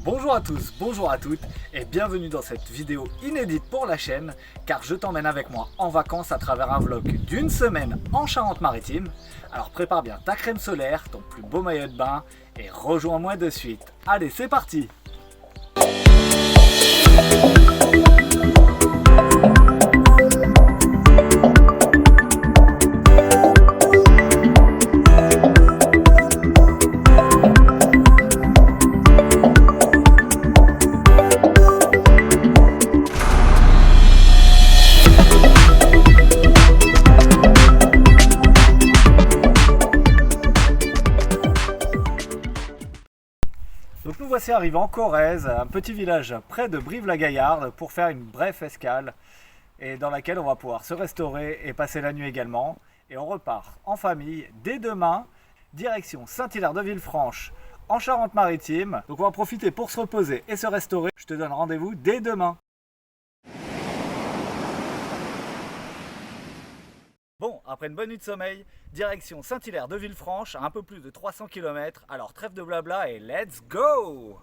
Bonjour à tous, bonjour à toutes et bienvenue dans cette vidéo inédite pour la chaîne car je t'emmène avec moi en vacances à travers un vlog d'une semaine en Charente-Maritime. Alors prépare bien ta crème solaire, ton plus beau maillot de bain et rejoins-moi de suite. Allez, c'est parti! Donc nous voici arrivés en Corrèze, un petit village près de Brive-la-Gaillarde pour faire une brève escale et dans laquelle on va pouvoir se restaurer et passer la nuit également. Et on repart en famille dès demain, direction Saint-Hilaire-de-Villefranche en Charente-Maritime. Donc on va profiter pour se reposer et se restaurer. Je te donne rendez-vous dès demain. Bon, après une bonne nuit de sommeil, direction Saint-Hilaire-de-Villefranche, à un peu plus de 300 km. Alors trêve de blabla et let's go!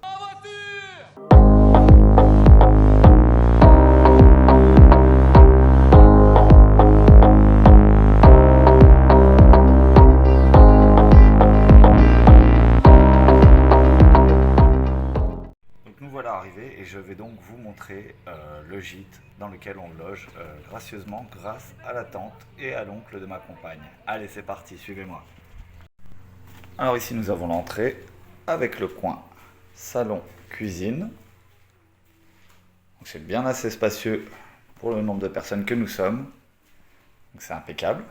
Nous voilà arrivés et je vais donc vous montrer le gîte dans lequel on loge gracieusement grâce à la tante et à l'oncle de ma compagne. Allez, c'est parti, suivez-moi. Alors ici nous avons l'entrée avec le coin salon cuisine. C'est bien assez spacieux pour le nombre de personnes que nous sommes. Donc c'est impeccable.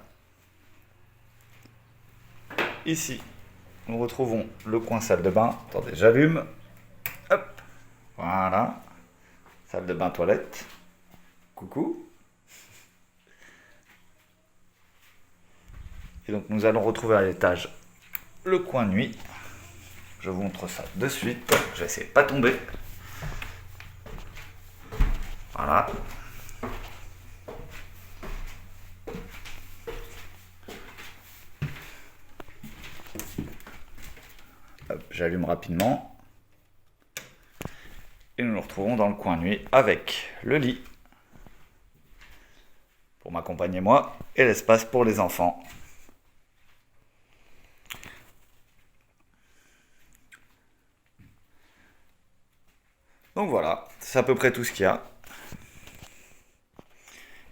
Ici nous retrouvons le coin salle de bain. Attendez, j'allume. Hop. Voilà, salle de bain toilette, coucou. Et donc nous allons retrouver à l'étage le coin nuit. Je vous montre ça de suite, je vais essayer de pas tomber. Voilà. Hop, j'allume rapidement. Et nous nous retrouvons dans le coin nuit avec le lit pour m'accompagner moi et l'espace pour les enfants. Donc voilà, c'est à peu près tout ce qu'il y a.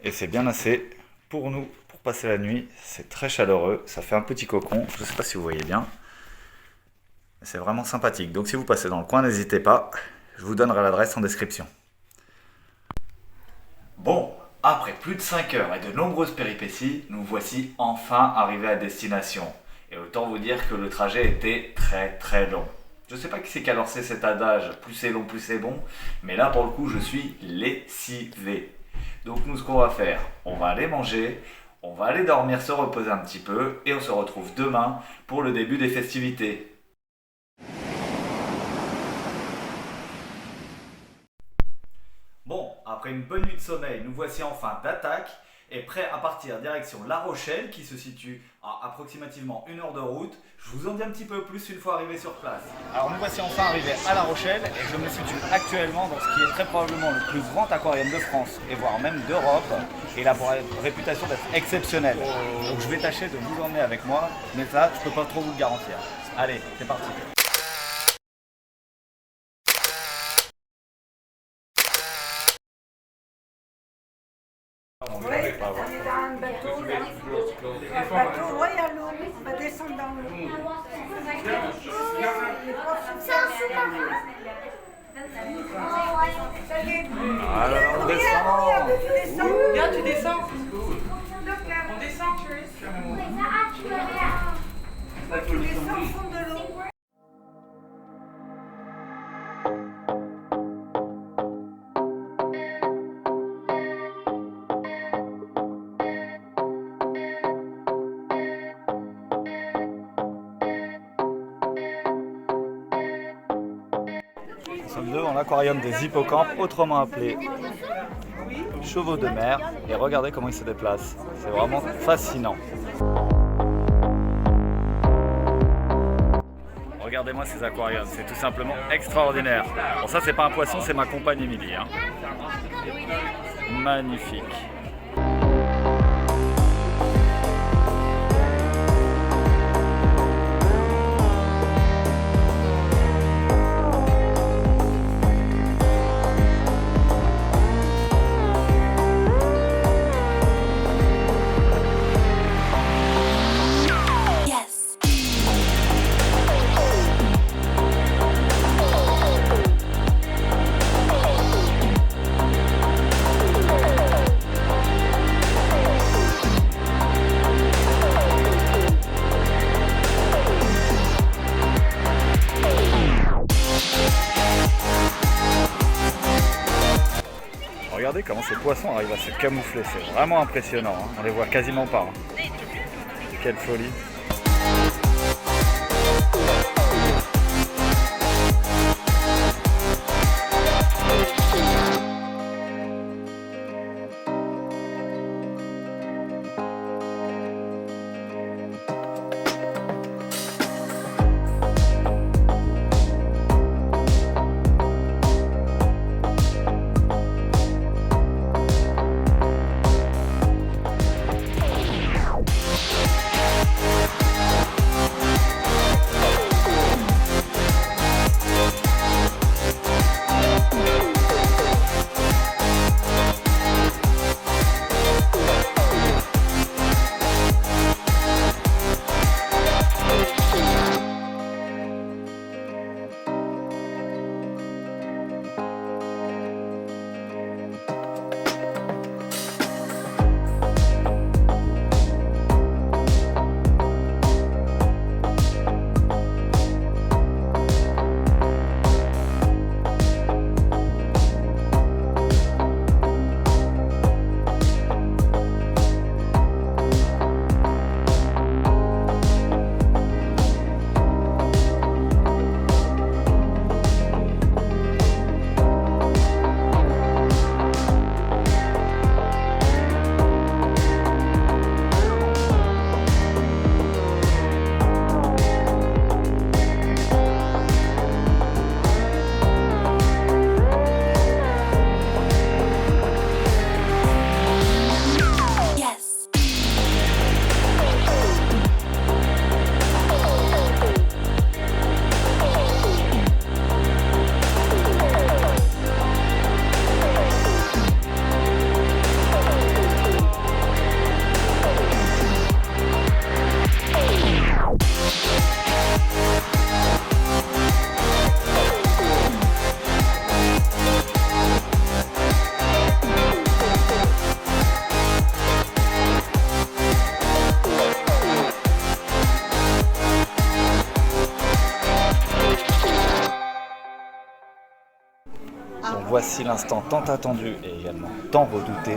Et c'est bien assez pour nous, pour passer la nuit. C'est très chaleureux, ça fait un petit cocon. Je ne sais pas si vous voyez bien. C'est vraiment sympathique. Donc si vous passez dans le coin, n'hésitez pas. Je vous donnerai l'adresse en description. Bon, après plus de 5 heures et de nombreuses péripéties, nous voici enfin arrivés à destination. Et autant vous dire que le trajet était très long. Je ne sais pas qui c'est qui a lancé cet adage, plus c'est long, plus c'est bon, mais là pour le coup je suis lessivé. Donc nous ce qu'on va faire, on va aller manger, on va aller dormir, se reposer un petit peu, et on se retrouve demain pour le début des festivités. Bon, après une bonne nuit de sommeil, nous voici enfin d'attaque et prêts à partir direction La Rochelle qui se situe à approximativement 1 heure de route. Je vous en dis un petit peu plus une fois arrivé sur place. Alors nous voici enfin arrivés à La Rochelle et je me situe actuellement dans ce qui est très probablement le plus grand aquarium de France et voire même d'Europe. Et il a pour réputation d'être exceptionnel. Donc je vais tâcher de vous emmener avec moi, mais ça je peux pas trop vous le garantir. Allez, c'est parti. Oui, on est dans un bateau, là. Un bateau, ouais, à l'eau, on va descendre dans l'eau. Alors on descend. Regarde, tu descends. On descend. Tu descends au fond de l'eau. Nous sommes devant l'aquarium des hippocampes, autrement appelé chevaux de mer, et regardez comment ils se déplacent. C'est vraiment fascinant. regardez-moi ces aquariums, c'est tout simplement extraordinaire. Bon, ça c'est pas un poisson, c'est ma compagne Émilie. Hein. Magnifique. Regardez comment ces poissons arrivent à se camoufler, c'est vraiment impressionnant, hein. On les voit quasiment pas. Hein. Quelle folie! Donc voici l'instant tant attendu et également tant redouté.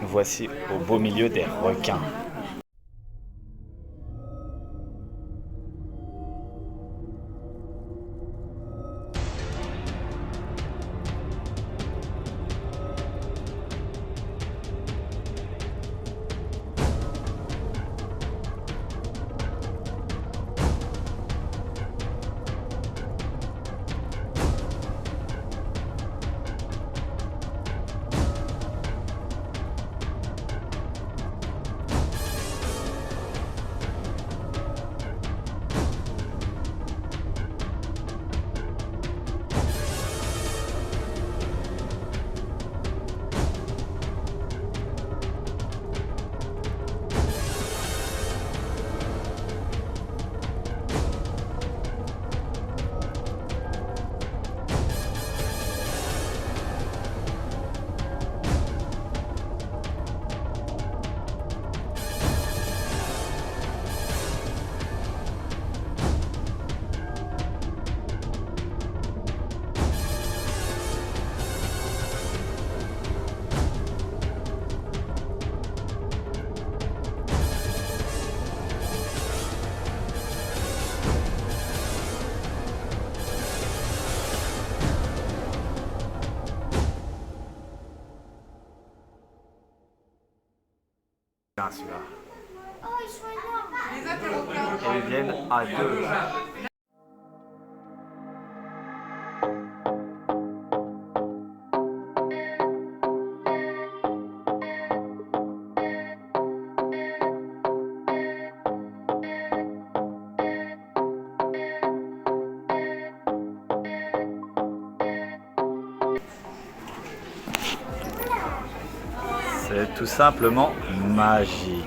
Nous voici au beau milieu des requins. Celui-là. Les autres, Ils viennent à deux. tout simplement magique.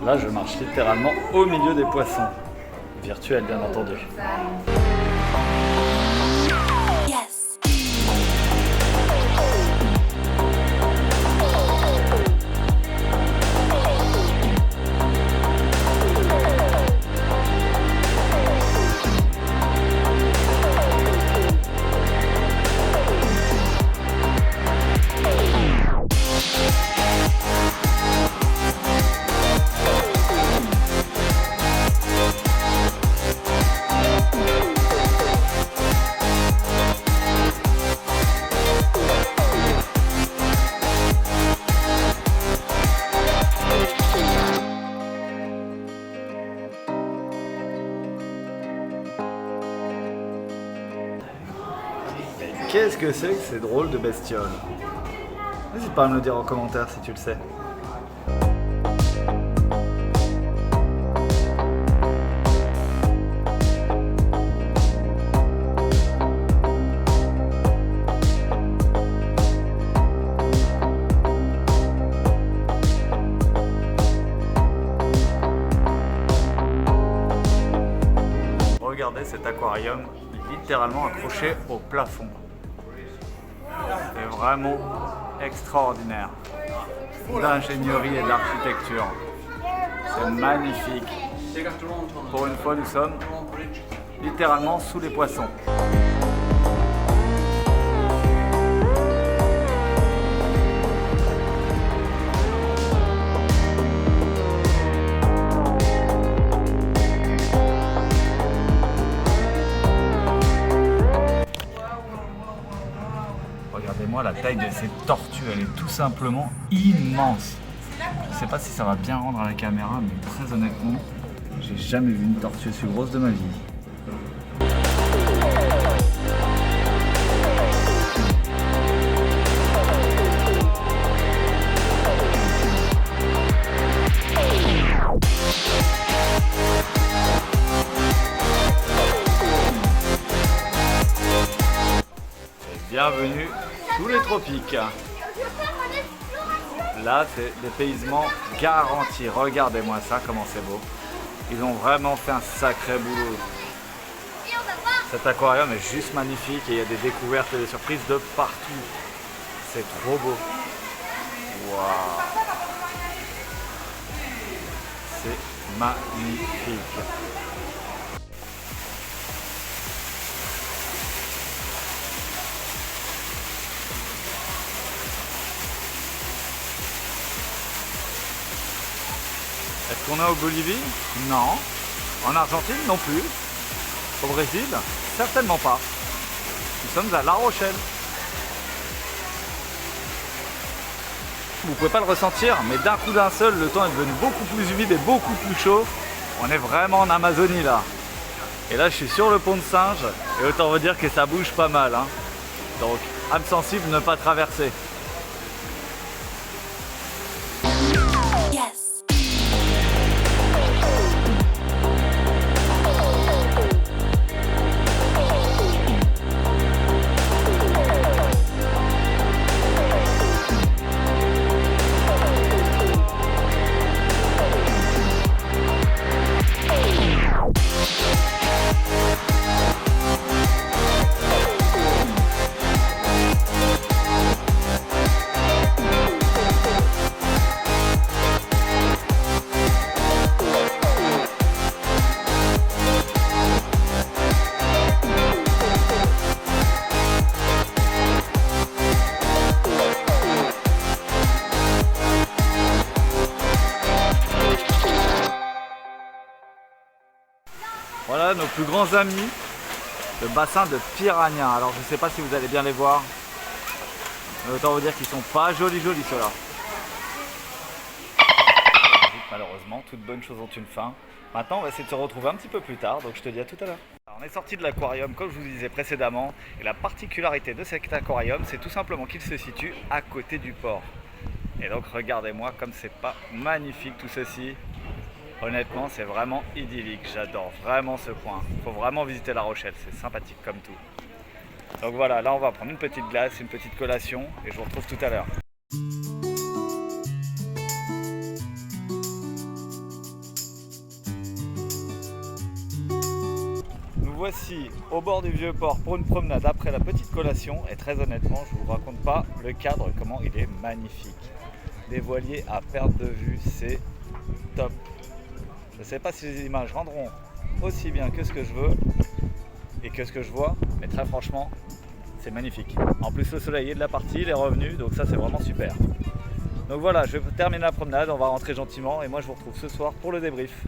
Là, je marche littéralement au milieu des poissons. Virtuels, bien entendu. Qu'est-ce que c'est que ces drôles de bestioles? N'hésite pas à me le dire en commentaire si tu le sais. Regardez cet aquarium littéralement accroché au plafond. C'est vraiment extraordinaire d'ingénierie et d'architecture. C'est magnifique. Pour une fois, nous sommes littéralement sous les poissons. Regardez-moi la taille de ces tortues, elle est tout simplement immense. Je ne sais pas si ça va bien rendre à la caméra, mais très honnêtement, j'ai jamais vu une tortue aussi grosse de ma vie. Bienvenue sous les tropiques. Là, c'est dépaysement garanti. Regardez-moi ça, comment c'est beau. Ils ont vraiment fait un sacré boulot. Cet aquarium est juste magnifique et il y a des découvertes et des surprises de partout. C'est trop beau. Waouh. C'est magnifique. Est-ce qu'on est au Bolivie? Non. En Argentine? Non plus. Au Brésil? Certainement pas. Nous sommes à La Rochelle. Vous pouvez pas le ressentir, mais d'un coup d'un seul, le temps est devenu beaucoup plus humide et beaucoup plus chaud. On est vraiment en Amazonie là. Et là, je suis sur le pont de Singe, et autant vous dire que ça bouge pas mal. Hein. Donc, âme sensible, ne pas traverser. Voilà nos plus grands amis, le bassin de piranha. Alors je ne sais pas si vous allez bien les voir, mais autant vous dire qu'ils sont pas jolis ceux-là. malheureusement, toute bonne chose ont une fin. Maintenant, on va essayer de se retrouver un petit peu plus tard, donc je te dis à tout à l'heure. On est sorti de l'aquarium, comme je vous disais précédemment, et la particularité de cet aquarium, c'est tout simplement qu'il se situe à côté du port. Et donc regardez-moi comme c'est pas magnifique tout ceci. Honnêtement, c'est vraiment idyllique, j'adore vraiment ce coin. Il faut vraiment visiter La Rochelle, c'est sympathique comme tout. Donc voilà, là on va prendre une petite glace, une petite collation, et je vous retrouve tout à l'heure. Voici au bord du vieux port pour une promenade après la petite collation et très honnêtement je vous raconte pas le cadre comment il est magnifique. Des voiliers à perte de vue, c'est top. Je ne sais pas si les images rendront aussi bien que ce que je veux et que ce que je vois, mais très franchement c'est magnifique. En plus le soleil est de la partie, il est revenu, donc ça c'est vraiment super. Donc voilà, je vais terminer la promenade, on va rentrer gentiment et moi je vous retrouve ce soir pour le débrief.